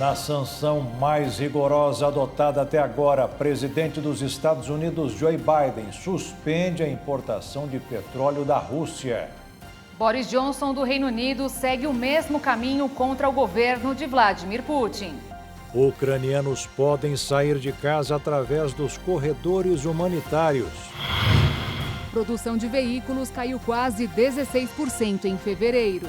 Na sanção mais rigorosa adotada até agora, presidente dos Estados Unidos, Joe Biden, suspende a importação de petróleo da Rússia. Boris Johnson, do Reino Unido, segue o mesmo caminho contra o governo de Vladimir Putin. Ucranianos podem sair de casa através dos corredores humanitários. Produção de veículos caiu quase 16% em fevereiro.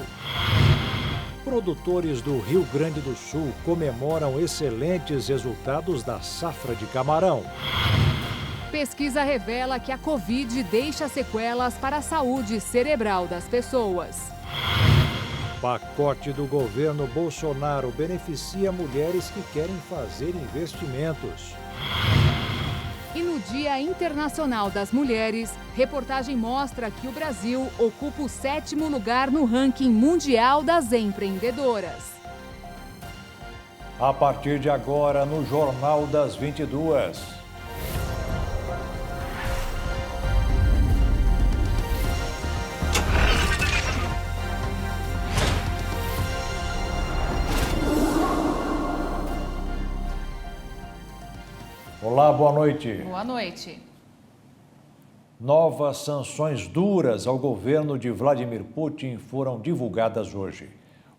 Produtores do Rio Grande do Sul comemoram excelentes resultados da safra de camarão. Pesquisa revela que a Covid deixa sequelas para a saúde cerebral das pessoas. Pacote do governo Bolsonaro beneficia mulheres que querem fazer investimentos. E no Dia Internacional das Mulheres, reportagem mostra que o Brasil ocupa o 7º lugar no ranking mundial das empreendedoras. A partir de agora, no Jornal das 22. Olá, boa noite. Boa noite. Novas sanções duras ao governo de Vladimir Putin foram divulgadas hoje.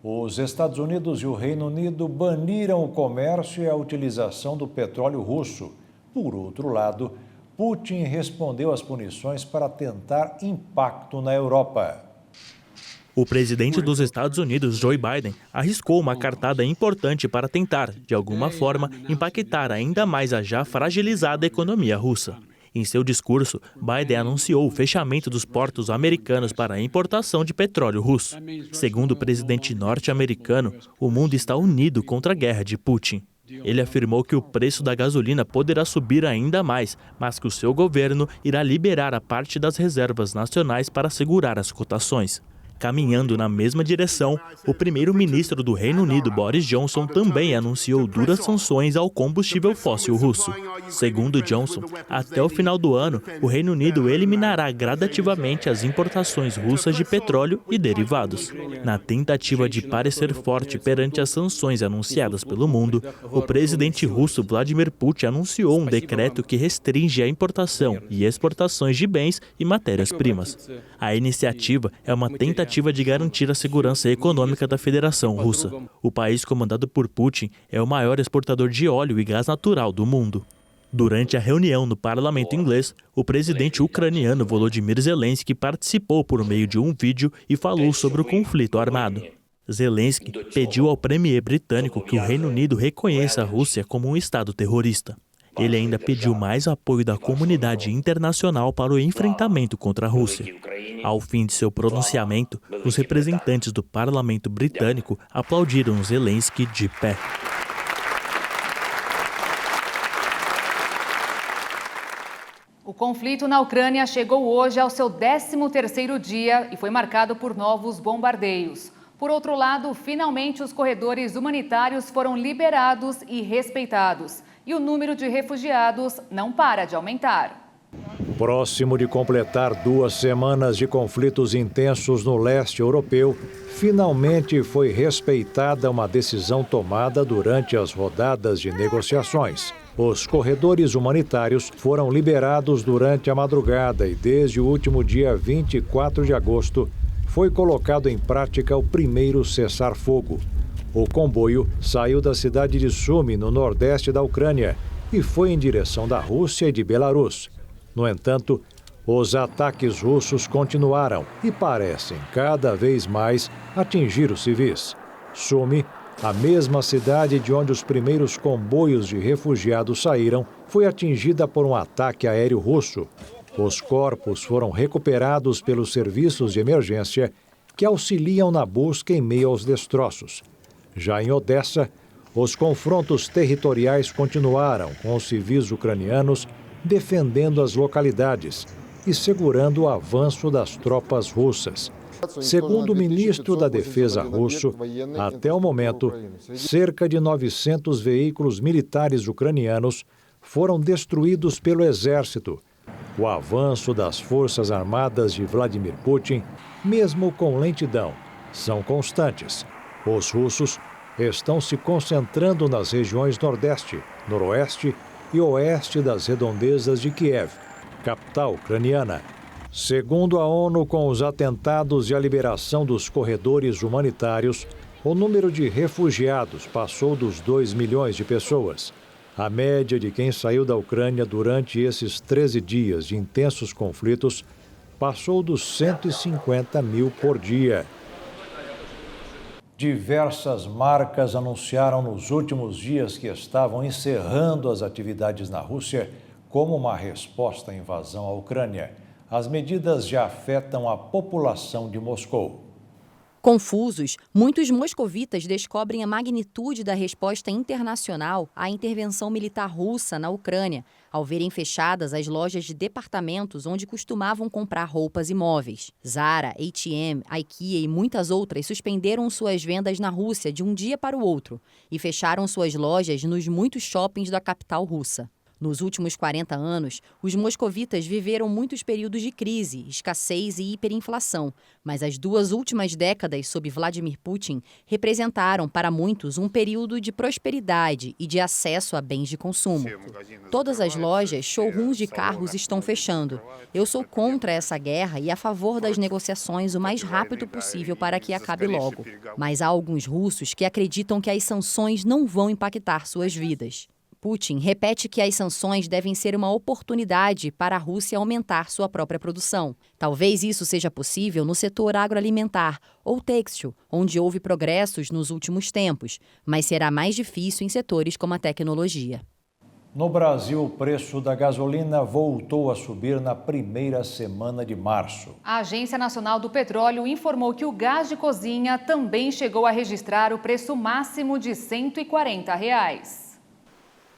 Os Estados Unidos e o Reino Unido baniram o comércio e a utilização do petróleo russo. Por outro lado, Putin respondeu às punições para tentar impacto na Europa. O presidente dos Estados Unidos, Joe Biden, arriscou uma cartada importante para tentar, de alguma forma, impactar ainda mais a já fragilizada economia russa. Em seu discurso, Biden anunciou o fechamento dos portos americanos para a importação de petróleo russo. Segundo o presidente norte-americano, o mundo está unido contra a guerra de Putin. Ele afirmou que o preço da gasolina poderá subir ainda mais, mas que o seu governo irá liberar a parte das reservas nacionais para segurar as cotações. Caminhando na mesma direção, o primeiro-ministro do Reino Unido, Boris Johnson, também anunciou duras sanções ao combustível fóssil russo. Segundo Johnson, até o final do ano, o Reino Unido eliminará gradativamente as importações russas de petróleo e derivados. Na tentativa de parecer forte perante as sanções anunciadas pelo mundo, o presidente russo Vladimir Putin anunciou um decreto que restringe a importação e exportações de bens e matérias-primas. A iniciativa é uma tentativa de garantir a segurança econômica da Federação Russa. O país comandado por Putin é o maior exportador de óleo e gás natural do mundo. Durante a reunião no parlamento inglês, o presidente ucraniano Volodymyr Zelensky participou por meio de um vídeo e falou sobre o conflito armado. Zelensky pediu ao premier britânico que o Reino Unido reconheça a Rússia como um estado terrorista. Ele ainda pediu mais apoio da comunidade internacional para o enfrentamento contra a Rússia. Ao fim de seu pronunciamento, os representantes do parlamento britânico aplaudiram Zelensky de pé. O conflito na Ucrânia chegou hoje ao seu 13º dia e foi marcado por novos bombardeios. Por outro lado, finalmente os corredores humanitários foram liberados e respeitados. E o número de refugiados não para de aumentar. Próximo de completar 2 semanas de conflitos intensos no leste europeu, finalmente foi respeitada uma decisão tomada durante as rodadas de negociações. Os corredores humanitários foram liberados durante a madrugada e desde o último dia 24 de agosto foi colocado em prática o primeiro cessar-fogo. O comboio saiu da cidade de Sumy, no nordeste da Ucrânia, e foi em direção da Rússia e de Belarus. No entanto, os ataques russos continuaram e parecem cada vez mais atingir os civis. Sumy, a mesma cidade de onde os primeiros comboios de refugiados saíram, foi atingida por um ataque aéreo russo. Os corpos foram recuperados pelos serviços de emergência que auxiliam na busca em meio aos destroços. Já em Odessa, os confrontos territoriais continuaram, com os civis ucranianos defendendo as localidades e segurando o avanço das tropas russas. Segundo o ministro da Defesa russo, até o momento, cerca de 900 veículos militares ucranianos foram destruídos pelo exército. O avanço das forças armadas de Vladimir Putin, mesmo com lentidão, são constantes. Os russos estão se concentrando nas regiões Nordeste, Noroeste e Oeste das redondezas de Kiev, capital ucraniana. Segundo a ONU, com os atentados e a liberação dos corredores humanitários, o número de refugiados passou dos 2 milhões de pessoas. A média de quem saiu da Ucrânia durante esses 13 dias de intensos conflitos passou dos 150 mil por dia. Diversas marcas anunciaram nos últimos dias que estavam encerrando as atividades na Rússia como uma resposta à invasão à Ucrânia. As medidas já afetam a população de Moscou. Confusos, muitos moscovitas descobrem a magnitude da resposta internacional à intervenção militar russa na Ucrânia, ao verem fechadas as lojas de departamentos onde costumavam comprar roupas e móveis. Zara, H&M, IKEA e muitas outras suspenderam suas vendas na Rússia de um dia para o outro e fecharam suas lojas nos muitos shoppings da capital russa. Nos últimos 40 anos, os moscovitas viveram muitos períodos de crise, escassez e hiperinflação, mas as 2 últimas décadas sob Vladimir Putin representaram para muitos um período de prosperidade e de acesso a bens de consumo. Todas as lojas, showrooms de carros estão fechando. Eu sou contra essa guerra e a favor das negociações o mais rápido possível para que acabe logo. Mas há alguns russos que acreditam que as sanções não vão impactar suas vidas. Putin repete que as sanções devem ser uma oportunidade para a Rússia aumentar sua própria produção. Talvez isso seja possível no setor agroalimentar ou têxtil, onde houve progressos nos últimos tempos, mas será mais difícil em setores como a tecnologia. No Brasil, o preço da gasolina voltou a subir na primeira semana de março. A Agência Nacional do Petróleo informou que o gás de cozinha também chegou a registrar o preço máximo de R$ 140.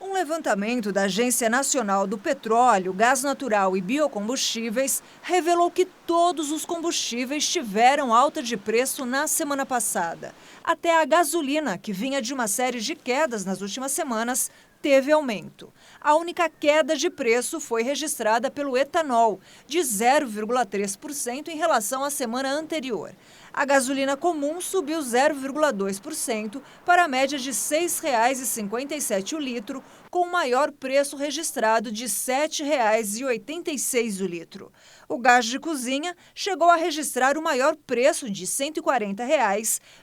Um levantamento da Agência Nacional do Petróleo, Gás Natural e Biocombustíveis revelou que todos os combustíveis tiveram alta de preço na semana passada. Até a gasolina, que vinha de uma série de quedas nas últimas semanas, teve aumento. A única queda de preço foi registrada pelo etanol, de 0,3% em relação à semana anterior. A gasolina comum subiu 0,2% para a média de R$ 6,57 o litro, com o maior preço registrado de R$ 7,86 o litro. O gás de cozinha chegou a registrar o maior preço de R$ 140,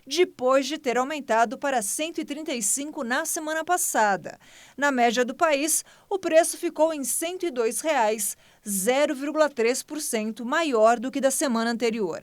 depois de ter aumentado para R$ 135 na semana passada. Na média do país, o preço ficou em R$ 102, 0,3% maior do que da semana anterior.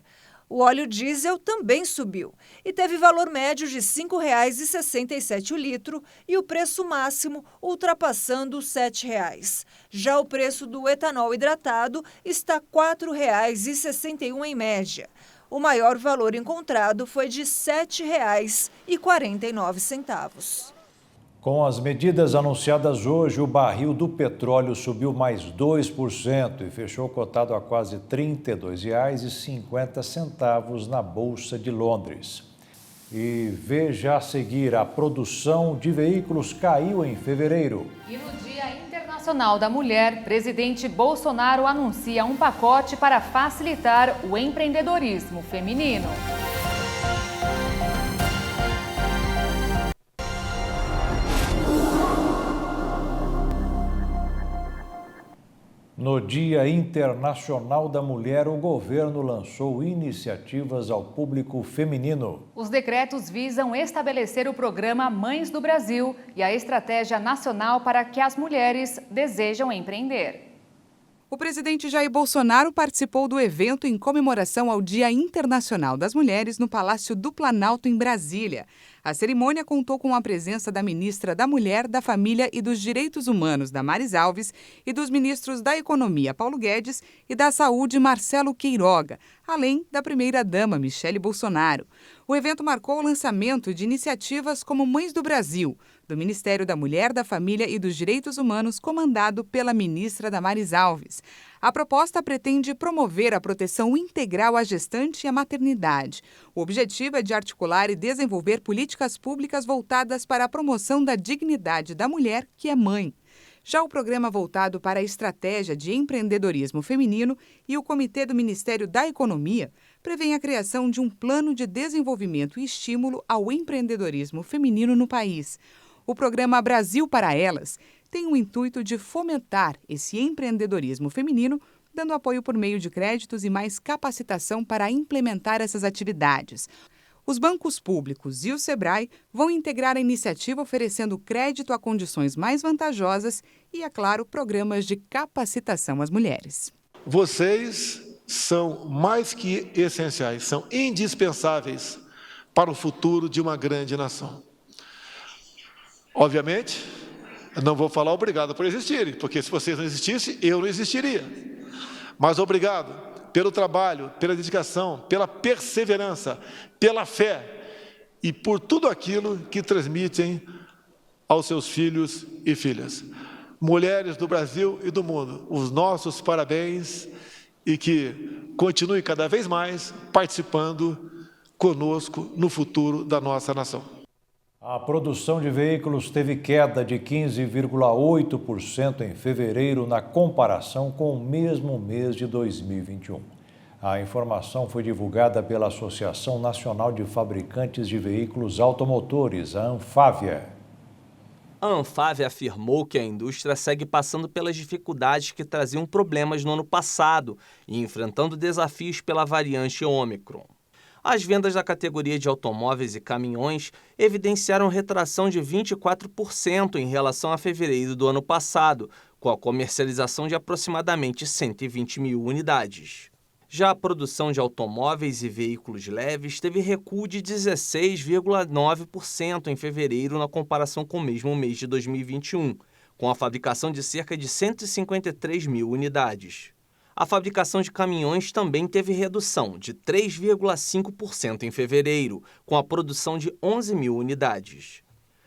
O óleo diesel também subiu e teve valor médio de R$ 5,67 o litro e o preço máximo ultrapassando os R$ 7. Já o preço do etanol hidratado está R$ 4,61 em média. O maior valor encontrado foi de R$ 7,49. Com as medidas anunciadas hoje, o barril do petróleo subiu mais 2% e fechou cotado a quase R$ 32,50 na Bolsa de Londres. E veja a seguir, a produção de veículos caiu em fevereiro. E no Dia Internacional da Mulher, presidente Bolsonaro anuncia um pacote para facilitar o empreendedorismo feminino. No Dia Internacional da Mulher, o governo lançou iniciativas ao público feminino. Os decretos visam estabelecer o programa Mães do Brasil e a estratégia nacional para que as mulheres desejam empreender. O presidente Jair Bolsonaro participou do evento em comemoração ao Dia Internacional das Mulheres no Palácio do Planalto, em Brasília. A cerimônia contou com a presença da ministra da Mulher, da Família e dos Direitos Humanos, Damares Alves, e dos ministros da Economia, Paulo Guedes, e da Saúde, Marcelo Queiroga, além da primeira-dama, Michele Bolsonaro. O evento marcou o lançamento de iniciativas como Mães do Brasil, do Ministério da Mulher, da Família e dos Direitos Humanos, comandado pela ministra Damares Alves. A proposta pretende promover a proteção integral à gestante e à maternidade. O objetivo é de articular e desenvolver políticas públicas voltadas para a promoção da dignidade da mulher que é mãe. Já o programa voltado para a estratégia de empreendedorismo feminino e o Comitê do Ministério da Economia prevêem a criação de um plano de desenvolvimento e estímulo ao empreendedorismo feminino no país. O programa Brasil para Elas tem o intuito de fomentar esse empreendedorismo feminino, dando apoio por meio de créditos e mais capacitação para implementar essas atividades. Os bancos públicos e o Sebrae vão integrar a iniciativa oferecendo crédito a condições mais vantajosas e, é claro, programas de capacitação às mulheres. Vocês são mais que essenciais, são indispensáveis para o futuro de uma grande nação. Obviamente, não vou falar obrigado por existirem, porque se vocês não existissem, eu não existiria. Mas obrigado pelo trabalho, pela dedicação, pela perseverança, pela fé e por tudo aquilo que transmitem aos seus filhos e filhas. Mulheres do Brasil e do mundo, os nossos parabéns e que continue cada vez mais participando conosco no futuro da nossa nação. A produção de veículos teve queda de 15,8% em fevereiro na comparação com o mesmo mês de 2021. A informação foi divulgada pela Associação Nacional de Fabricantes de Veículos Automotores, a Anfávia. A Anfávia afirmou que a indústria segue passando pelas dificuldades que traziam problemas no ano passado e enfrentando desafios pela variante Ômicron. As vendas da categoria de automóveis e caminhões evidenciaram retração de 24% em relação a fevereiro do ano passado, com a comercialização de aproximadamente 120 mil unidades. Já a produção de automóveis e veículos leves teve recuo de 16,9% em fevereiro na comparação com o mesmo mês de 2021, com a fabricação de cerca de 153 mil unidades. A fabricação de caminhões também teve redução de 3,5% em fevereiro, com a produção de 11 mil unidades.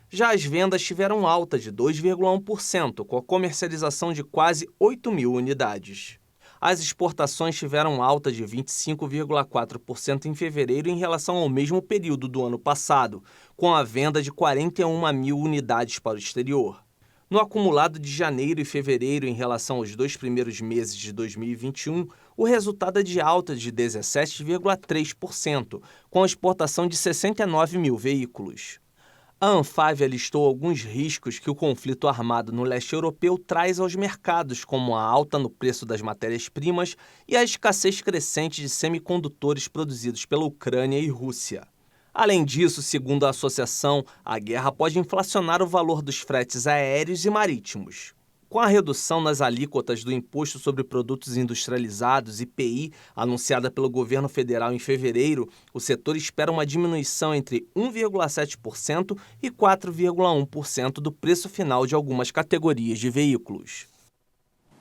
Já as vendas tiveram alta de 2,1%, com a comercialização de quase 8 mil unidades. As exportações tiveram alta de 25,4% em fevereiro em relação ao mesmo período do ano passado, com a venda de 41 mil unidades para o exterior. No acumulado de janeiro e fevereiro em relação aos 2 primeiros meses de 2021, o resultado é de alta de 17,3%, com a exportação de 69 mil veículos. A Anfávia listou alguns riscos que o conflito armado no leste europeu traz aos mercados, como a alta no preço das matérias-primas e a escassez crescente de semicondutores produzidos pela Ucrânia e Rússia. Além disso, segundo a associação, a guerra pode inflacionar o valor dos fretes aéreos e marítimos. Com a redução nas alíquotas do Imposto sobre Produtos Industrializados, IPI, anunciada pelo governo federal em fevereiro, o setor espera uma diminuição entre 1,7% e 4,1% do preço final de algumas categorias de veículos.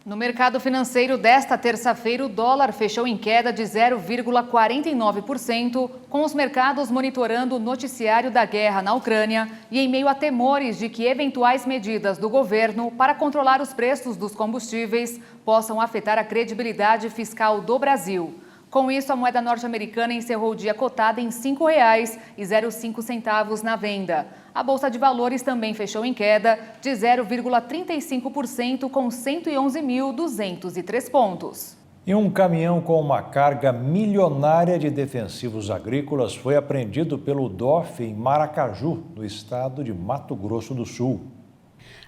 No mercado financeiro desta terça-feira, o dólar fechou em queda de 0,49%, com os mercados monitorando o noticiário da guerra na Ucrânia e em meio a temores de que eventuais medidas do governo para controlar os preços dos combustíveis possam afetar a credibilidade fiscal do Brasil. Com isso, a moeda norte-americana encerrou o dia cotada em R$ 5,05 na venda. A Bolsa de Valores também fechou em queda de 0,35%, com 111.203 pontos. E um caminhão com uma carga milionária de defensivos agrícolas foi apreendido pelo DOF em Maracaju, no estado de Mato Grosso do Sul.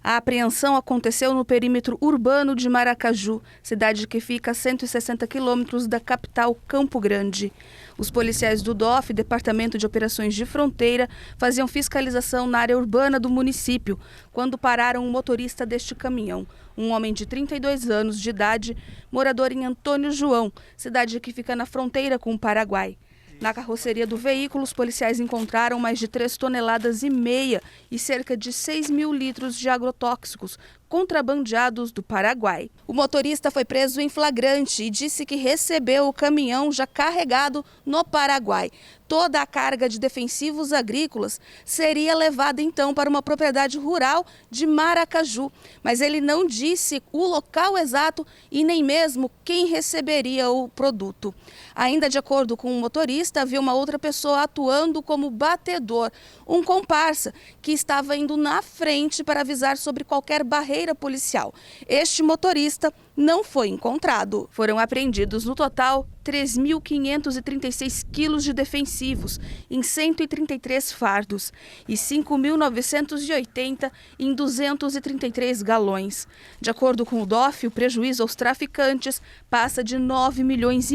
A apreensão aconteceu no perímetro urbano de Maracaju, cidade que fica a 160 quilômetros da capital Campo Grande. Os policiais do DOF, Departamento de Operações de Fronteira, faziam fiscalização na área urbana do município, quando pararam o motorista deste caminhão, um homem de 32 anos de idade, morador em Antônio João, cidade que fica na fronteira com o Paraguai. Na carroceria do veículo, os policiais encontraram mais de 3,5 toneladas e cerca de 6 mil litros de agrotóxicos contrabandeados do Paraguai. O motorista foi preso em flagrante e disse que recebeu o caminhão já carregado no Paraguai. Toda a carga de defensivos agrícolas seria levada então para uma propriedade rural de Maracaju, mas ele não disse o local exato e nem mesmo quem receberia o produto. Ainda de acordo com o motorista, havia uma outra pessoa atuando como batedor, um comparsa que estava indo na frente para avisar sobre qualquer barreira policial. Este motorista não foi encontrado. Foram apreendidos no total 3.536 quilos de defensivos em 133 fardos e 5.980 em 233 galões. De acordo com o DOF, o prejuízo aos traficantes passa de 9,5 milhões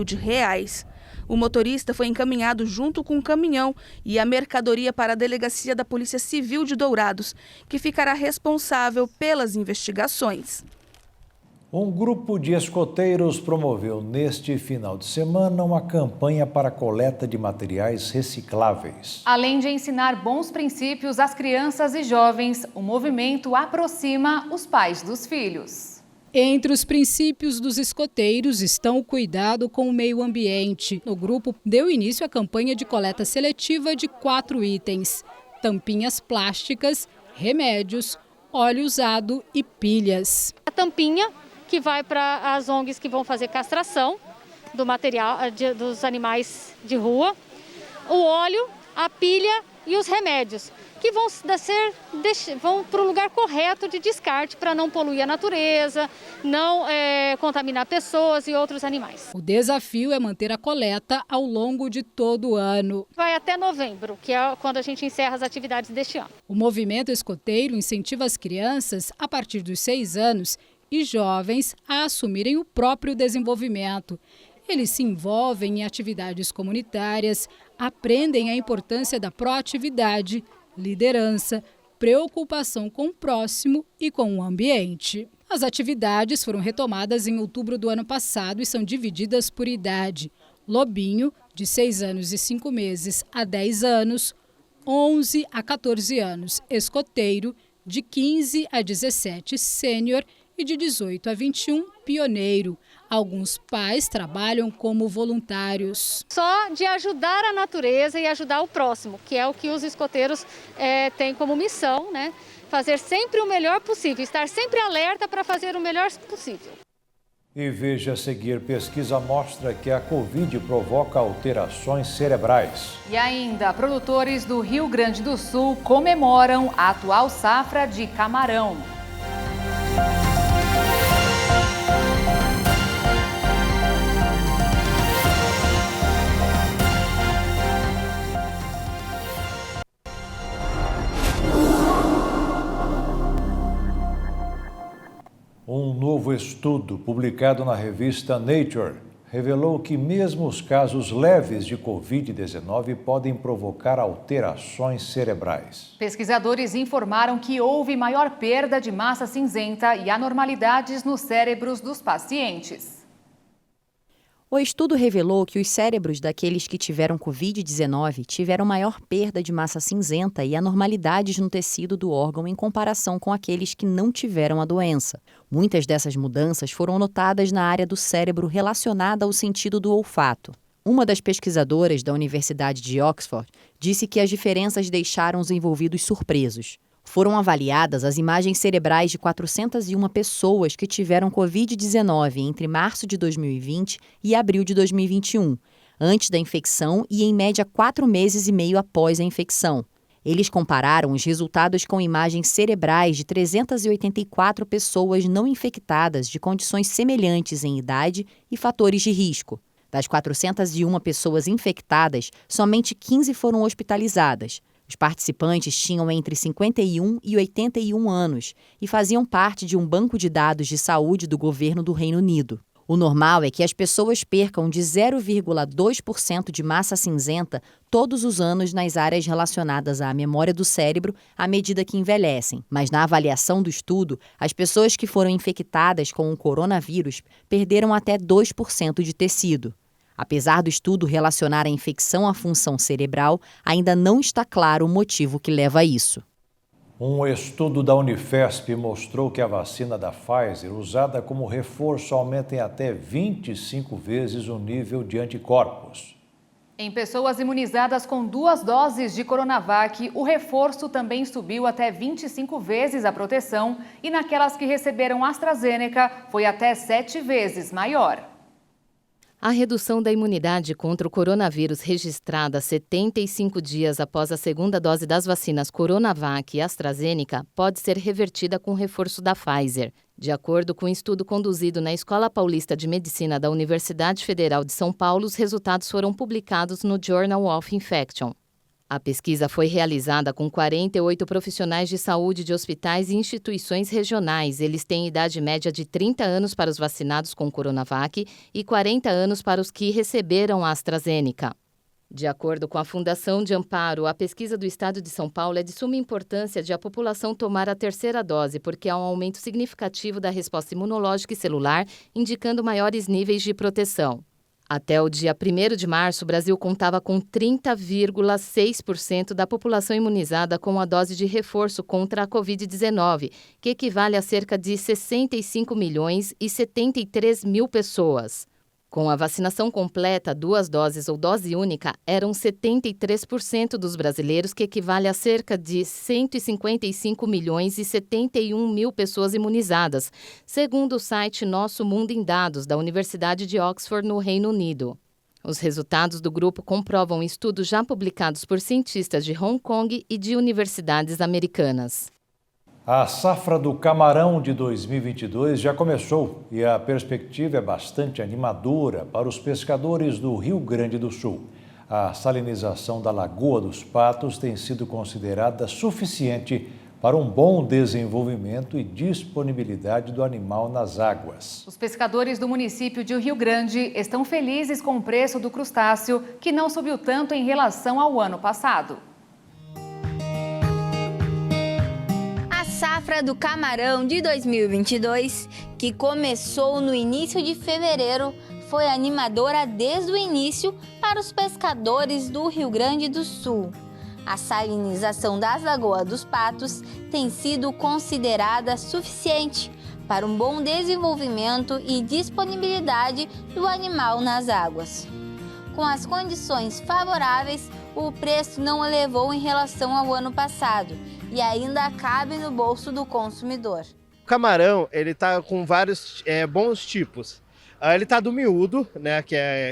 de reais. O motorista foi encaminhado junto com um caminhão e a mercadoria para a Delegacia da Polícia Civil de Dourados, que ficará responsável pelas investigações. Um grupo de escoteiros promoveu neste final de semana uma campanha para a coleta de materiais recicláveis. Além de ensinar bons princípios às crianças e jovens, o movimento aproxima os pais dos filhos. Entre os princípios dos escoteiros estão o cuidado com o meio ambiente. O grupo deu início à campanha de coleta seletiva de 4 itens: tampinhas plásticas, remédios, óleo usado e pilhas. A tampinha que vai para as ONGs que vão fazer castração do material dos animais de rua, o óleo, a pilha e os remédios, que vão para o lugar correto de descarte para não poluir a natureza, não contaminar pessoas e outros animais. O desafio é manter a coleta ao longo de todo o ano. Vai até novembro, que é quando a gente encerra as atividades deste ano. O movimento escoteiro incentiva as crianças, a partir dos 6 anos, e jovens a assumirem o próprio desenvolvimento. Eles se envolvem em atividades comunitárias, aprendem a importância da proatividade, liderança, preocupação com o próximo e com o ambiente. As atividades foram retomadas em outubro do ano passado e são divididas por idade. Lobinho, de 6 anos e 5 meses a 10 anos, 11 a 14 anos, escoteiro, de 15 a 17, sênior, e de 18 a 21, pioneiro. Alguns pais trabalham como voluntários. Só de ajudar a natureza e ajudar o próximo, que é o que os escoteiros têm como missão, né? Fazer sempre o melhor possível, estar sempre alerta para fazer o melhor possível. E veja a seguir, pesquisa mostra que a Covid provoca alterações cerebrais. E ainda, produtores do Rio Grande do Sul comemoram a atual safra de camarão. Um novo estudo publicado na revista Nature revelou que mesmo os casos leves de Covid-19 podem provocar alterações cerebrais. Pesquisadores informaram que houve maior perda de massa cinzenta e anormalidades nos cérebros dos pacientes. O estudo revelou que os cérebros daqueles que tiveram Covid-19 tiveram maior perda de massa cinzenta e anormalidades no tecido do órgão em comparação com aqueles que não tiveram a doença. Muitas dessas mudanças foram notadas na área do cérebro relacionada ao sentido do olfato. Uma das pesquisadoras da Universidade de Oxford disse que as diferenças deixaram os envolvidos surpresos. Foram avaliadas as imagens cerebrais de 401 pessoas que tiveram Covid-19 entre março de 2020 e abril de 2021, antes da infecção e em média 4 meses e meio após a infecção. Eles compararam os resultados com imagens cerebrais de 384 pessoas não infectadas de condições semelhantes em idade e fatores de risco. Das 401 pessoas infectadas, somente 15 foram hospitalizadas. Os participantes tinham entre 51 e 81 anos e faziam parte de um banco de dados de saúde do governo do Reino Unido. O normal é que as pessoas percam de 0,2% de massa cinzenta todos os anos nas áreas relacionadas à memória do cérebro à medida que envelhecem. Mas na avaliação do estudo, as pessoas que foram infectadas com o coronavírus perderam até 2% de tecido. Apesar do estudo relacionar a infecção à função cerebral, ainda não está claro o motivo que leva a isso. Um estudo da Unifesp mostrou que a vacina da Pfizer, usada como reforço, aumenta em até 25 vezes o nível de anticorpos. Em pessoas imunizadas com 2 doses de Coronavac, o reforço também subiu até 25 vezes a proteção e naquelas que receberam AstraZeneca foi até 7 vezes maior. A redução da imunidade contra o coronavírus registrada 75 dias após a segunda dose das vacinas Coronavac e AstraZeneca pode ser revertida com reforço da Pfizer. De acordo com um estudo conduzido na Escola Paulista de Medicina da Universidade Federal de São Paulo, os resultados foram publicados no Journal of Infection. A pesquisa foi realizada com 48 profissionais de saúde de hospitais e instituições regionais. Eles têm idade média de 30 anos para os vacinados com Coronavac e 40 anos para os que receberam a AstraZeneca. De acordo com a Fundação de Amparo, a pesquisa do Estado de São Paulo é de suma importância de a população tomar a terceira dose, porque há um aumento significativo da resposta imunológica e celular, indicando maiores níveis de proteção. Até o dia 1º de março, o Brasil contava com 30,6% da população imunizada com a dose de reforço contra a Covid-19, que equivale a cerca de 65 milhões e 73 mil pessoas. Com a vacinação completa, 2 doses ou dose única, eram 73% dos brasileiros, que equivale a cerca de 155 milhões e 71 mil pessoas imunizadas, segundo o site Nosso Mundo em Dados, da Universidade de Oxford, no Reino Unido. Os resultados do grupo comprovam estudos já publicados por cientistas de Hong Kong e de universidades americanas. A safra do camarão de 2022 já começou e a perspectiva é bastante animadora para os pescadores do Rio Grande do Sul. A salinização da Lagoa dos Patos tem sido considerada suficiente para um bom desenvolvimento e disponibilidade do animal nas águas. Os pescadores do município de Rio Grande estão felizes com o preço do crustáceo, que não subiu tanto em relação ao ano passado. A safra do camarão de 2022, que começou no início de fevereiro, foi animadora desde o início para os pescadores do Rio Grande do Sul. A salinização das Lagoas dos Patos tem sido considerada suficiente para um bom desenvolvimento e disponibilidade do animal nas águas. Com as condições favoráveis, o preço não elevou em relação ao ano passado e ainda cabe no bolso do consumidor. O camarão, ele tá com vários bons tipos. Ele tá do miúdo, né,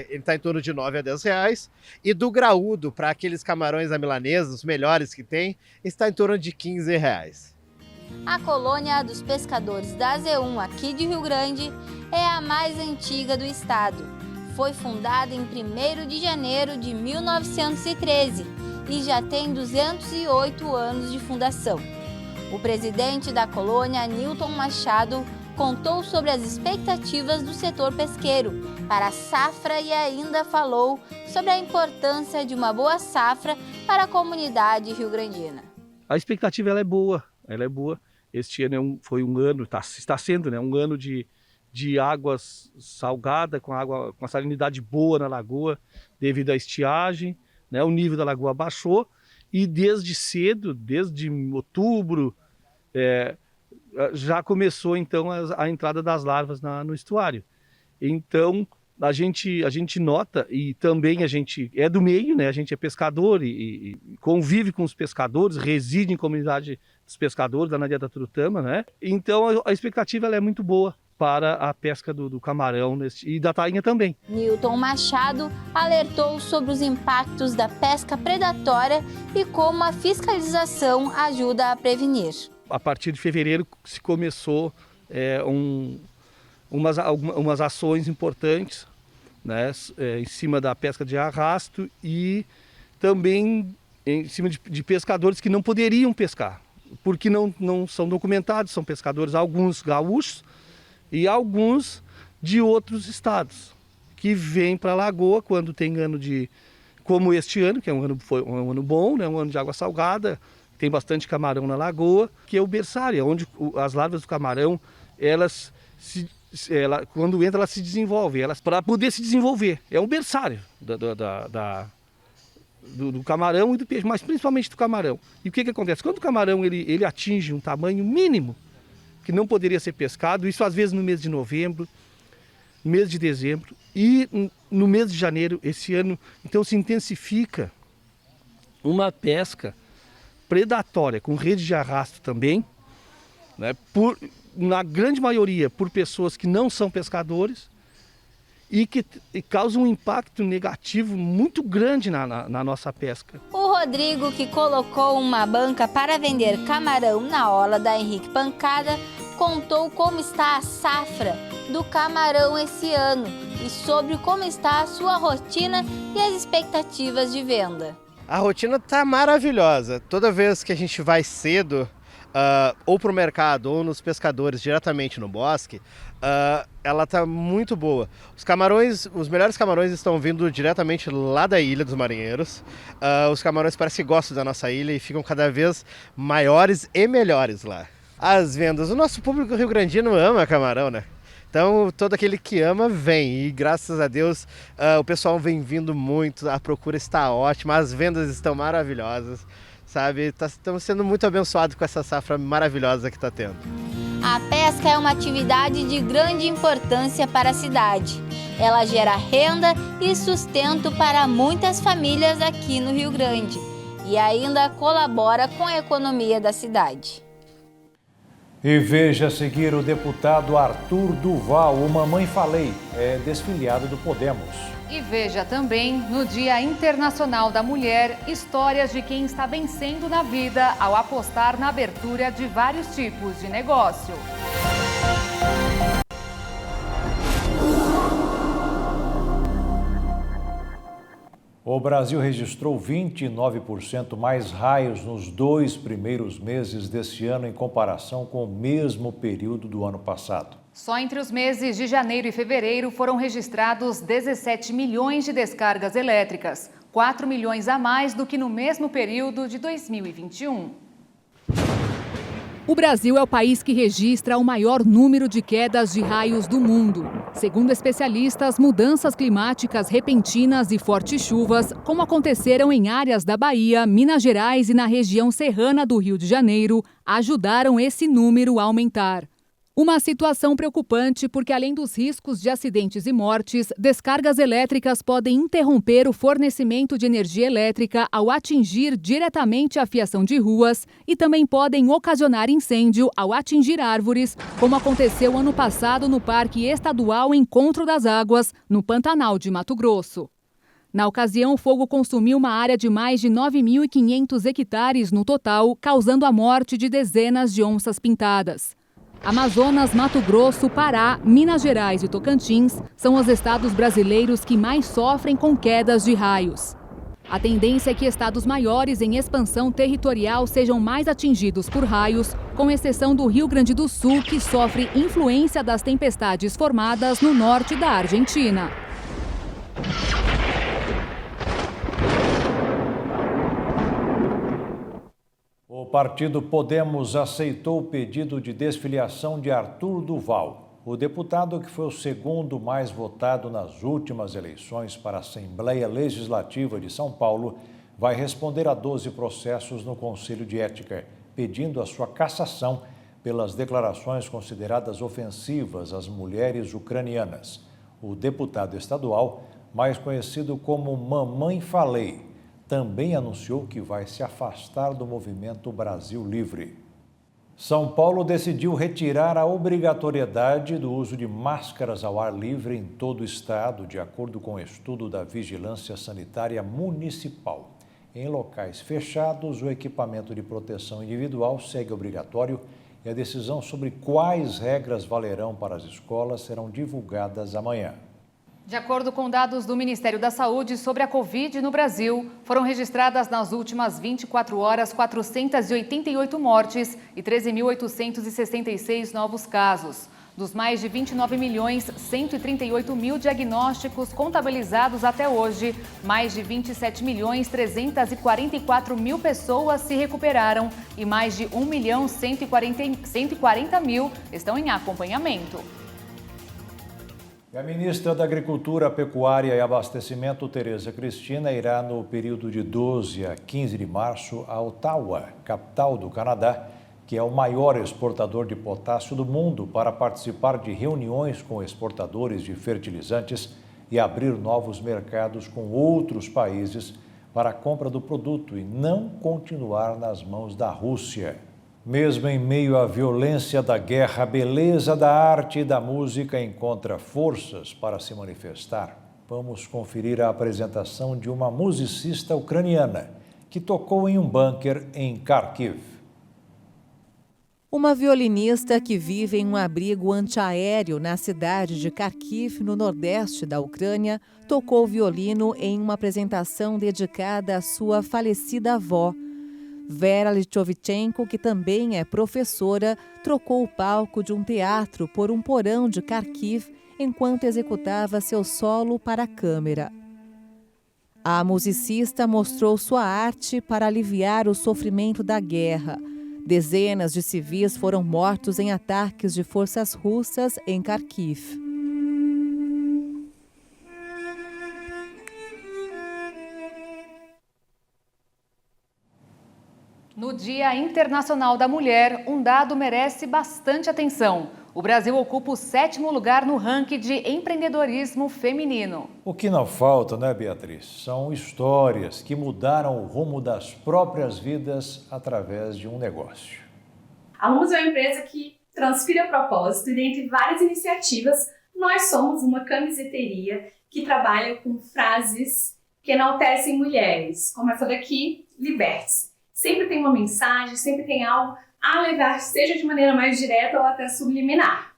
ele tá em torno de 9 a 10 reais, e do graúdo, para aqueles camarões da milanesa, os melhores que tem, está em torno de 15 reais. A colônia dos pescadores da Z1 aqui de Rio Grande é a mais antiga do estado. Foi fundada em 1º de janeiro de 1913 e já tem 208 anos de fundação. O presidente da colônia, Nilton Machado, contou sobre as expectativas do setor pesqueiro para a safra e ainda falou sobre a importância de uma boa safra para a comunidade rio-grandina. A expectativa ela é boa. Este ano foi um ano, está sendo, né, um ano de águas salgadas, com a salinidade boa na lagoa, devido à estiagem, né, o nível da lagoa baixou e desde cedo, desde outubro, já começou então a entrada das larvas no estuário. Então a gente nota, e também a gente é do meio, né? A gente é pescador e convive com os pescadores, reside em comunidade dos pescadores da Nadia da Turutama, né? Então a expectativa ela é muito boa para a pesca do camarão e da tainha também. Nilton Machado alertou sobre os impactos da pesca predatória e como a fiscalização ajuda a prevenir. A partir de fevereiro se começou umas ações importantes, né, em cima da pesca de arrasto e também em cima de pescadores que não poderiam pescar, porque não são documentados, são pescadores, alguns gaúchos e alguns de outros estados, que vêm para a lagoa quando tem ano como este ano, que foi um ano bom, né, um ano de água salgada, tem bastante camarão na lagoa, que é o berçário, onde as larvas do camarão, quando entra, elas se desenvolvem, para poder se desenvolver. É um berçário do camarão e do peixe, mas principalmente do camarão. E o que acontece? Quando o camarão ele atinge um tamanho mínimo, que não poderia ser pescado, isso às vezes no mês de novembro, no mês de dezembro e no mês de janeiro, esse ano, então se intensifica uma pesca predatória, com rede de arrasto também, né, na grande maioria por pessoas que não são pescadores e que causa um impacto negativo muito grande na nossa pesca. O Rodrigo, que colocou uma banca para vender camarão na orla da Henrique Pancada, contou como está a safra do camarão esse ano e sobre como está a sua rotina e as expectativas de venda. A rotina está maravilhosa. Toda vez que a gente vai cedo, ou para o mercado ou nos pescadores diretamente no bosque, ela está muito boa. Os melhores camarões estão vindo diretamente lá da Ilha dos Marinheiros. Os camarões parecem que gostam da nossa ilha e ficam cada vez maiores e melhores lá. As vendas, o nosso público rio-grandino ama camarão, né? Então todo aquele que ama vem e graças a Deus o pessoal vem vindo muito, a procura está ótima, as vendas estão maravilhosas, sabe? Estamos sendo muito abençoados com essa safra maravilhosa que está tendo. A pesca é uma atividade de grande importância para a cidade. Ela gera renda e sustento para muitas famílias aqui no Rio Grande e ainda colabora com a economia da cidade. E veja a seguir o deputado Arthur Duval, o Mamãe Falei, é desfiliado do Podemos. E veja também, no Dia Internacional da Mulher, histórias de quem está vencendo na vida ao apostar na abertura de vários tipos de negócio. O Brasil registrou 29% mais raios nos 2 primeiros meses deste ano em comparação com o mesmo período do ano passado. Só entre os meses de janeiro e fevereiro foram registrados 17 milhões de descargas elétricas, 4 milhões a mais do que no mesmo período de 2021. O Brasil é o país que registra o maior número de quedas de raios do mundo. Segundo especialistas, mudanças climáticas repentinas e fortes chuvas, como aconteceram em áreas da Bahia, Minas Gerais e na região serrana do Rio de Janeiro, ajudaram esse número a aumentar. Uma situação preocupante porque, além dos riscos de acidentes e mortes, descargas elétricas podem interromper o fornecimento de energia elétrica ao atingir diretamente a fiação de ruas e também podem ocasionar incêndio ao atingir árvores, como aconteceu ano passado no Parque Estadual Encontro das Águas, no Pantanal de Mato Grosso. Na ocasião, o fogo consumiu uma área de mais de 9.500 hectares no total, causando a morte de dezenas de onças pintadas. Amazonas, Mato Grosso, Pará, Minas Gerais e Tocantins são os estados brasileiros que mais sofrem com quedas de raios. A tendência é que estados maiores em expansão territorial sejam mais atingidos por raios, com exceção do Rio Grande do Sul, que sofre influência das tempestades formadas no norte da Argentina. O partido Podemos aceitou o pedido de desfiliação de Arthur Duval. O deputado, que foi o segundo mais votado nas últimas eleições para a Assembleia Legislativa de São Paulo, vai responder a 12 processos no Conselho de Ética, pedindo a sua cassação pelas declarações consideradas ofensivas às mulheres ucranianas. O deputado estadual, mais conhecido como Mamãe Falei, também anunciou que vai se afastar do movimento Brasil Livre. São Paulo decidiu retirar a obrigatoriedade do uso de máscaras ao ar livre em todo o estado, de acordo com o estudo da Vigilância Sanitária Municipal. Em locais fechados, o equipamento de proteção individual segue obrigatório e a decisão sobre quais regras valerão para as escolas serão divulgadas amanhã. De acordo com dados do Ministério da Saúde sobre a Covid no Brasil, foram registradas nas últimas 24 horas 488 mortes e 13.866 novos casos. Dos mais de 29.138.000 diagnósticos contabilizados até hoje, mais de 27.344.000 pessoas se recuperaram e mais de 1.140.000 estão em acompanhamento. E a ministra da Agricultura, Pecuária e Abastecimento, Tereza Cristina, irá no período de 12 a 15 de março a Ottawa, capital do Canadá, que é o maior exportador de potássio do mundo, para participar de reuniões com exportadores de fertilizantes e abrir novos mercados com outros países para a compra do produto e não continuar nas mãos da Rússia. Mesmo em meio à violência da guerra, a beleza da arte e da música encontra forças para se manifestar. Vamos conferir a apresentação de uma musicista ucraniana que tocou em um bunker em Kharkiv. Uma violinista que vive em um abrigo antiaéreo na cidade de Kharkiv, no nordeste da Ucrânia, tocou violino em uma apresentação dedicada à sua falecida avó. Vera Lichovchenko, que também é professora, trocou o palco de um teatro por um porão de Kharkiv enquanto executava seu solo para a câmera. A musicista mostrou sua arte para aliviar o sofrimento da guerra. Dezenas de civis foram mortos em ataques de forças russas em Kharkiv. No Dia Internacional da Mulher, um dado merece bastante atenção. O Brasil ocupa o 7º lugar no ranking de empreendedorismo feminino. O que não falta, né, Beatriz? São histórias que mudaram o rumo das próprias vidas através de um negócio. A Lumos é uma empresa que transpira propósito e, dentre várias iniciativas, nós somos uma camiseteria que trabalha com frases que enaltecem mulheres, como essa daqui, liberte-se. Sempre tem uma mensagem, sempre tem algo a levar, seja de maneira mais direta ou até subliminar.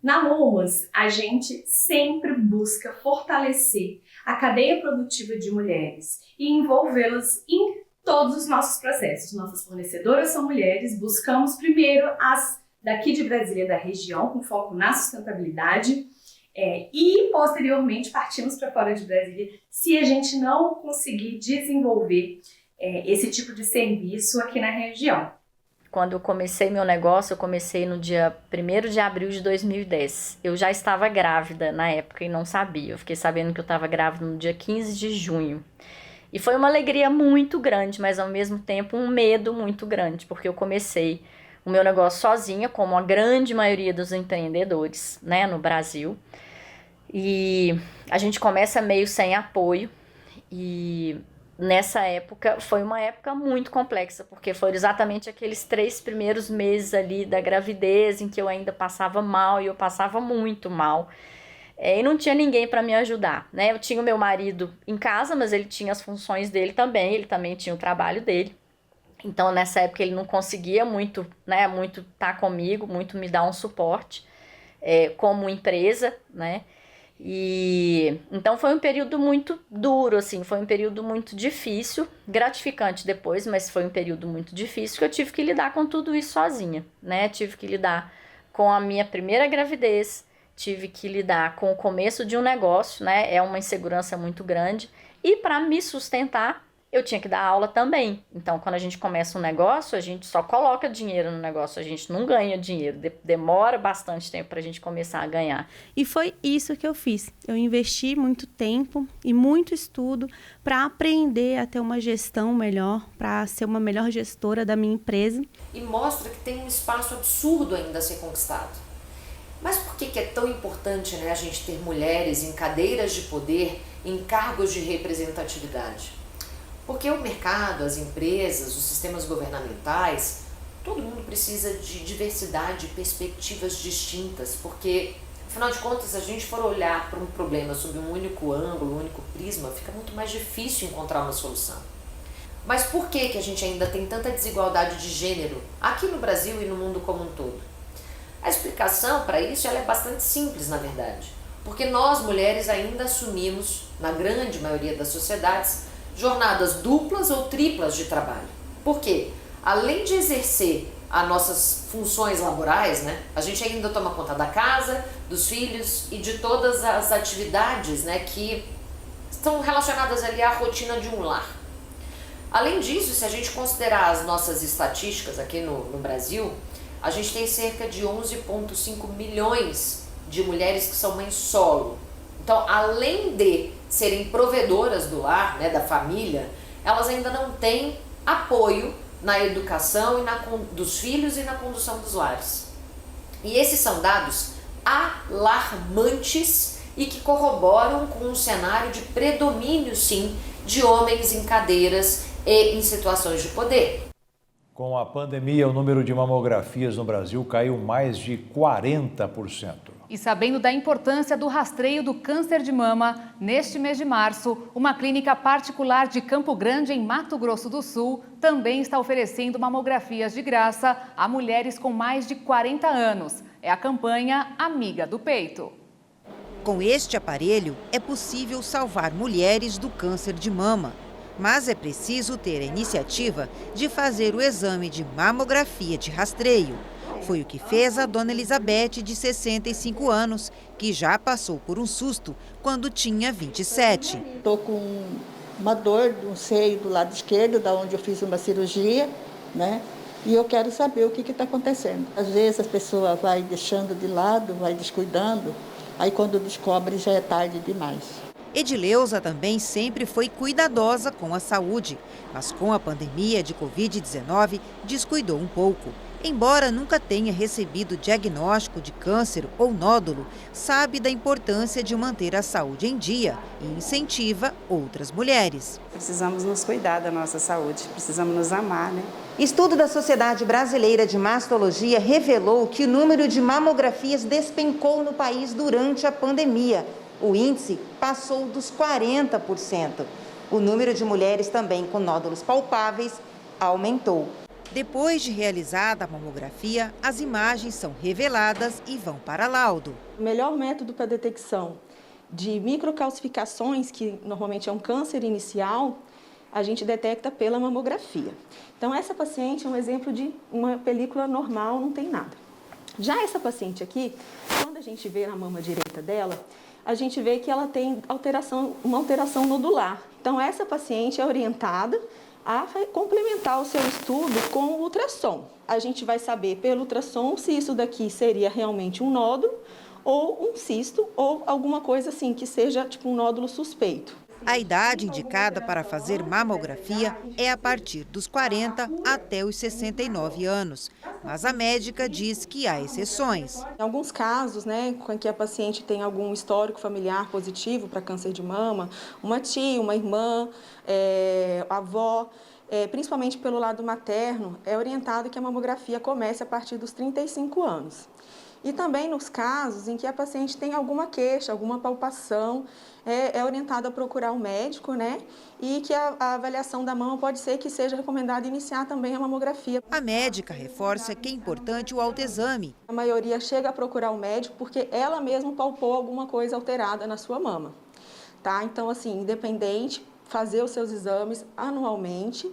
Na Lumos, a gente sempre busca fortalecer a cadeia produtiva de mulheres e envolvê-las em todos os nossos processos. Nossas fornecedoras são mulheres, buscamos primeiro as daqui de Brasília, da região, com foco na sustentabilidade, e posteriormente partimos para fora de Brasília se a gente não conseguir desenvolver esse tipo de serviço aqui na região. Quando eu comecei meu negócio, eu comecei no dia 1º de abril de 2010. Eu já estava grávida na época e não sabia. Eu fiquei sabendo que eu estava grávida no dia 15 de junho. E foi uma alegria muito grande, mas ao mesmo tempo um medo muito grande, porque eu comecei o meu negócio sozinha, como a grande maioria dos empreendedores, né, no Brasil. E a gente começa meio sem apoio e nessa época, foi uma época muito complexa, porque foram exatamente aqueles 3 primeiros meses ali da gravidez, em que eu ainda passava mal, e eu passava muito mal. E não tinha ninguém para me ajudar, né? Eu tinha o meu marido em casa, mas ele tinha as funções dele também, ele também tinha o trabalho dele. Então, nessa época, ele não conseguia muito, né, muito estar comigo, muito me dar um suporte como empresa, né? E então foi um período muito duro, assim, foi um período muito difícil, gratificante depois, mas foi um período muito difícil que eu tive que lidar com tudo isso sozinha, né? Tive que lidar com a minha primeira gravidez, tive que lidar com o começo de um negócio, né? É uma insegurança muito grande. E para me sustentar, eu tinha que dar aula também. Então, quando a gente começa um negócio, a gente só coloca dinheiro no negócio, a gente não ganha dinheiro. Demora bastante tempo para a gente começar a ganhar. E foi isso que eu fiz. Eu investi muito tempo e muito estudo para aprender a ter uma gestão melhor, para ser uma melhor gestora da minha empresa. E mostra que tem um espaço absurdo ainda a ser conquistado. Mas por que é tão importante, né, a gente ter mulheres em cadeiras de poder, em cargos de representatividade? Porque o mercado, as empresas, os sistemas governamentais, todo mundo precisa de diversidade, perspectivas distintas, porque, afinal de contas, se a gente for olhar para um problema sob um único ângulo, um único prisma, fica muito mais difícil encontrar uma solução. Mas por que a gente ainda tem tanta desigualdade de gênero aqui no Brasil e no mundo como um todo? A explicação para isso ela é bastante simples, na verdade, porque nós, mulheres, ainda assumimos, na grande maioria das sociedades, jornadas duplas ou triplas de trabalho. Por quê? Além de exercer as nossas funções laborais, né, a gente ainda toma conta da casa, dos filhos e de todas as atividades, né, que estão relacionadas ali à rotina de um lar. Além disso, se a gente considerar as nossas estatísticas aqui no Brasil, a gente tem cerca de 11,5 milhões de mulheres que são mães solo. Então, além de serem provedoras do lar, né, da família, elas ainda não têm apoio na educação dos filhos e na condução dos lares. E esses são dados alarmantes e que corroboram com um cenário de predomínio, sim, de homens em cadeiras e em situações de poder. Com a pandemia, o número de mamografias no Brasil caiu mais de 40%. E sabendo da importância do rastreio do câncer de mama, neste mês de março, uma clínica particular de Campo Grande, em Mato Grosso do Sul, também está oferecendo mamografias de graça a mulheres com mais de 40 anos. É a campanha Amiga do Peito. Com este aparelho, é possível salvar mulheres do câncer de mama. Mas é preciso ter a iniciativa de fazer o exame de mamografia de rastreio. Foi o que fez a dona Elizabeth, de 65 anos, que já passou por um susto quando tinha 27. Estou com uma dor no seio do lado esquerdo, da onde eu fiz uma cirurgia, né? E eu quero saber o que está acontecendo. Às vezes a pessoa vai deixando de lado, vai descuidando, aí quando descobre já é tarde demais. Edileuza também sempre foi cuidadosa com a saúde, mas com a pandemia de Covid-19 descuidou um pouco. Embora nunca tenha recebido diagnóstico de câncer ou nódulo, sabe da importância de manter a saúde em dia e incentiva outras mulheres. Precisamos nos cuidar da nossa saúde, precisamos nos amar, né? Estudo da Sociedade Brasileira de Mastologia revelou que o número de mamografias despencou no país durante a pandemia. O índice passou dos 40%. O número de mulheres também com nódulos palpáveis aumentou. Depois de realizada a mamografia, as imagens são reveladas e vão para laudo. O melhor método para detecção de microcalcificações, que normalmente é um câncer inicial, a gente detecta pela mamografia. Então, essa paciente é um exemplo de uma película normal, não tem nada. Já essa paciente aqui, quando a gente vê na mama direita dela, a gente vê que ela tem uma alteração nodular. Então, essa paciente é orientada a complementar o seu estudo com o ultrassom. A gente vai saber pelo ultrassom se isso daqui seria realmente um nódulo ou um cisto ou alguma coisa assim que seja tipo um nódulo suspeito. A idade indicada para fazer mamografia é a partir dos 40 até os 69 anos, mas a médica diz que há exceções. Em alguns casos, com que a paciente tem algum histórico familiar positivo para câncer de mama, uma tia, uma irmã, avó, principalmente pelo lado materno, é orientado que a mamografia comece a partir dos 35 anos. E também nos casos em que a paciente tem alguma queixa, alguma palpação, é orientada a procurar um médico, e que a avaliação da mama pode ser que seja recomendado iniciar também a mamografia. A médica reforça que é importante o autoexame. A maioria chega a procurar o médico porque ela mesma palpou alguma coisa alterada na sua mama. Tá? Então, assim, independente, fazer os seus exames anualmente,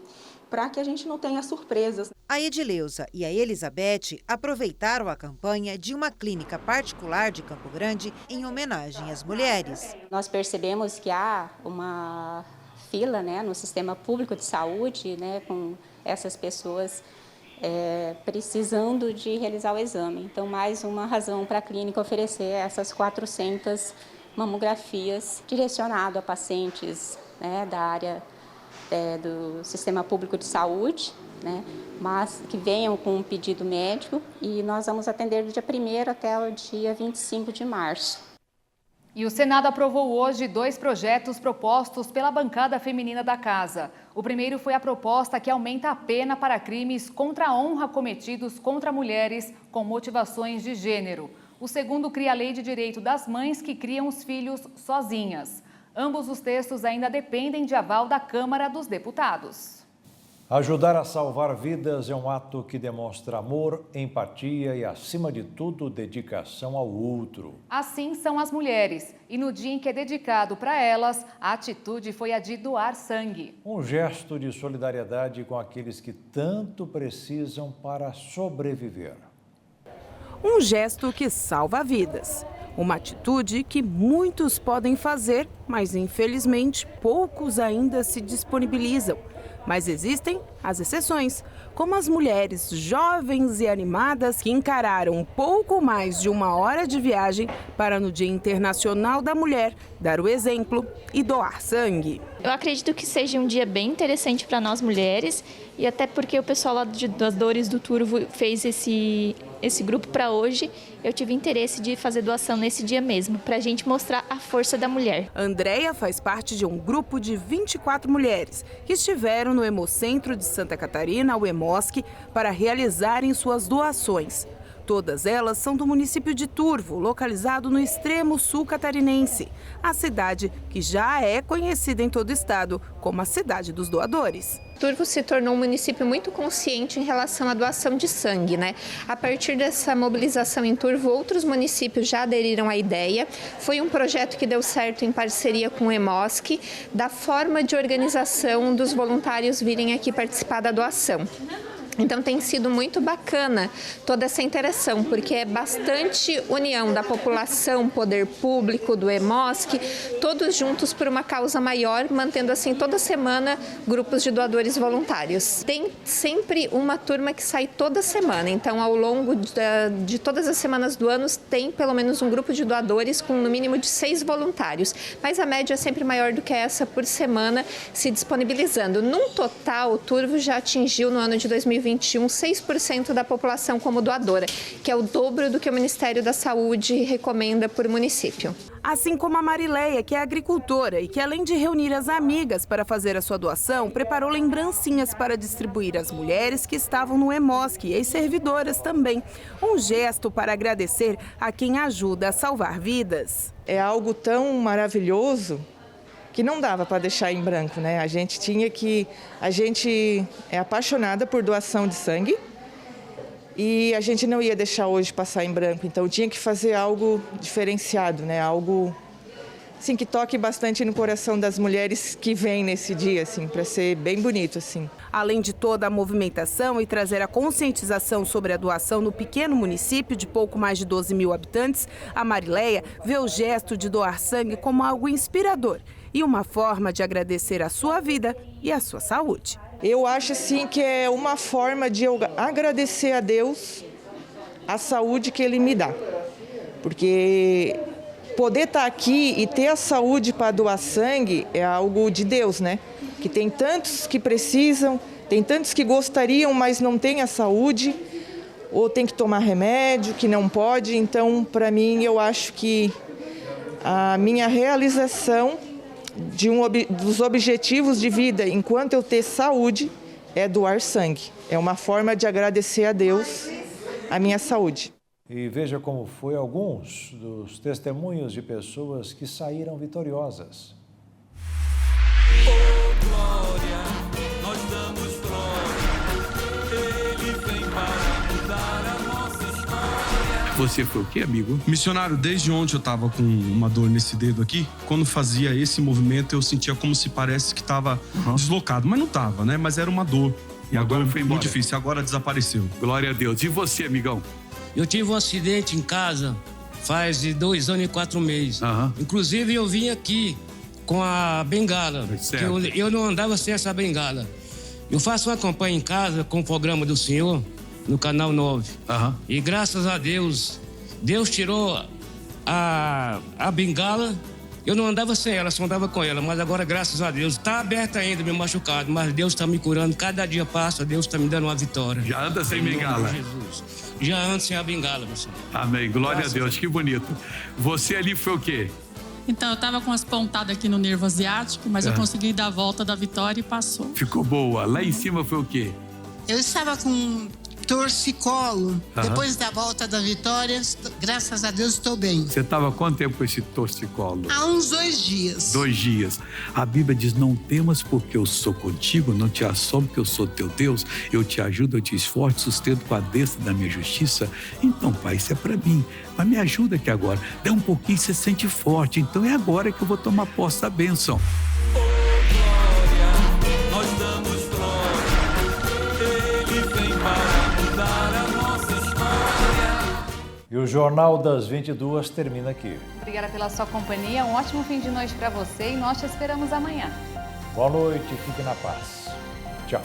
para que a gente não tenha surpresas. A Edileuza e a Elizabeth aproveitaram a campanha de uma clínica particular de Campo Grande em homenagem às mulheres. Nós percebemos que há uma fila no sistema público de saúde, com essas pessoas precisando de realizar o exame. Então, mais uma razão para a clínica oferecer essas 400 mamografias direcionado a pacientes da área do sistema público de saúde, mas que venham com um pedido médico, e nós vamos atender do dia 1º até o dia 25 de março. E o Senado aprovou hoje 2 projetos propostos pela bancada feminina da Casa. O primeiro foi a proposta que aumenta a pena para crimes contra a honra cometidos contra mulheres com motivações de gênero. O segundo cria a lei de direito das mães que criam os filhos sozinhas. Ambos os textos ainda dependem de aval da Câmara dos Deputados. Ajudar a salvar vidas é um ato que demonstra amor, empatia e, acima de tudo, dedicação ao outro. Assim são as mulheres. E no dia em que é dedicado para elas, a atitude foi a de doar sangue. Um gesto de solidariedade com aqueles que tanto precisam para sobreviver. Um gesto que salva vidas. Uma atitude que muitos podem fazer, mas infelizmente poucos ainda se disponibilizam. Mas existem as exceções, como as mulheres jovens e animadas que encararam um pouco mais de 1 hora de viagem para, no Dia Internacional da Mulher, dar o exemplo e doar sangue. Eu acredito que seja um dia bem interessante para nós mulheres e até porque o pessoal lá das Dores do Turvo fez esse grupo para hoje, eu tive interesse de fazer doação nesse dia mesmo, para a gente mostrar a força da mulher. Andréia faz parte de um grupo de 24 mulheres que estiveram no Hemocentro de Santa Catarina, o Hemosc, para realizarem suas doações. Todas elas são do município de Turvo, localizado no extremo sul catarinense, a cidade que já é conhecida em todo o estado como a cidade dos doadores. Turvo se tornou um município muito consciente em relação à doação de sangue, né? A partir dessa mobilização em Turvo, outros municípios já aderiram à ideia. Foi um projeto que deu certo em parceria com o Hemosc, da forma de organização dos voluntários virem aqui participar da doação. Então tem sido muito bacana toda essa interação, porque é bastante união da população, poder público, do Hemosc, todos juntos por uma causa maior, mantendo assim toda semana grupos de doadores voluntários. Tem sempre uma turma que sai toda semana, então ao longo de todas as semanas do ano tem pelo menos um grupo de doadores com no mínimo de 6 voluntários, mas a média é sempre maior do que essa por semana se disponibilizando. Num total, o Turvo já atingiu no ano de 2021 6% da população como doadora, que é o dobro do que o Ministério da Saúde recomenda por município. Assim como a Marileia, que é agricultora e que, além de reunir as amigas para fazer a sua doação, preparou lembrancinhas para distribuir às mulheres que estavam no Hemosc e às servidoras também. Um gesto para agradecer a quem ajuda a salvar vidas. É algo tão maravilhoso que não dava para deixar em branco, né? A gente é apaixonada por doação de sangue e a gente não ia deixar hoje passar em branco, então tinha que fazer algo diferenciado, né? Algo assim que toque bastante no coração das mulheres que vêm nesse dia, assim, para ser bem bonito, assim. Além de toda a movimentação e trazer a conscientização sobre a doação no pequeno município de pouco mais de 12 mil habitantes, a Marileia vê o gesto de doar sangue como algo inspirador e uma forma de agradecer a sua vida e a sua saúde. Eu acho assim que é uma forma de eu agradecer a Deus a saúde que Ele me dá. Porque poder estar aqui e ter a saúde para doar sangue é algo de Deus, né? Que tem tantos que precisam, tem tantos que gostariam, mas não têm a saúde, ou tem que tomar remédio, que não pode. Então, para mim, eu acho que a minha realização dos objetivos de vida, enquanto eu ter saúde, é doar sangue. É uma forma de agradecer a Deus a minha saúde. E veja como foi alguns dos testemunhos de pessoas que saíram vitoriosas. Oh, glória, nós damos glória, Ele vem para mudar a nossa história. Você foi o quê, amigo? Missionário, desde ontem eu tava com uma dor nesse dedo aqui. Quando fazia esse movimento, eu sentia como se parece que tava deslocado. Mas não tava, né? Mas era uma dor. E agora foi embora? Muito difícil, agora desapareceu. Glória a Deus. E você, amigão? Eu tive um acidente em casa faz 2 anos e 4 meses. Inclusive, eu vim aqui com a bengala. Que eu não andava sem essa bengala. Eu faço uma campanha em casa com o programa do Senhor, no Canal 9. E graças a Deus, Deus tirou a bengala. Eu não andava sem ela, só andava com ela. Mas agora, graças a Deus, está aberta ainda, meu machucado. Mas Deus está me curando. Cada dia passa, Deus está me dando uma vitória. Já anda sem bengala? Jesus. Já ando sem a bengala, meu Senhor. Amém. Glória a Deus. Que bonito. Você ali foi o quê? Então, eu estava com as pontadas aqui no nervo asiático, mas eu consegui dar a volta da vitória e passou. Ficou boa. Lá em cima foi o quê? Eu estava com torcicolo. Depois da volta da vitória, graças a Deus, estou bem. Você estava há quanto tempo com esse torcicolo? Há uns 2 dias. 2 dias. A Bíblia diz, não temas porque eu sou contigo, não te assombro porque eu sou teu Deus, eu te ajudo, eu te esforço, sustento com a destra da minha justiça. Então, Pai, isso é para mim, mas me ajuda aqui agora. Dá um pouquinho, você sente forte, então é agora que eu vou tomar posse da bênção. Oh, glória, nós damos glória, Ele vem para mudar a nossa história. E o Jornal das 22 termina aqui. Obrigada pela sua companhia, um ótimo fim de noite para você e nós te esperamos amanhã. Boa noite, fique na paz. Tchau.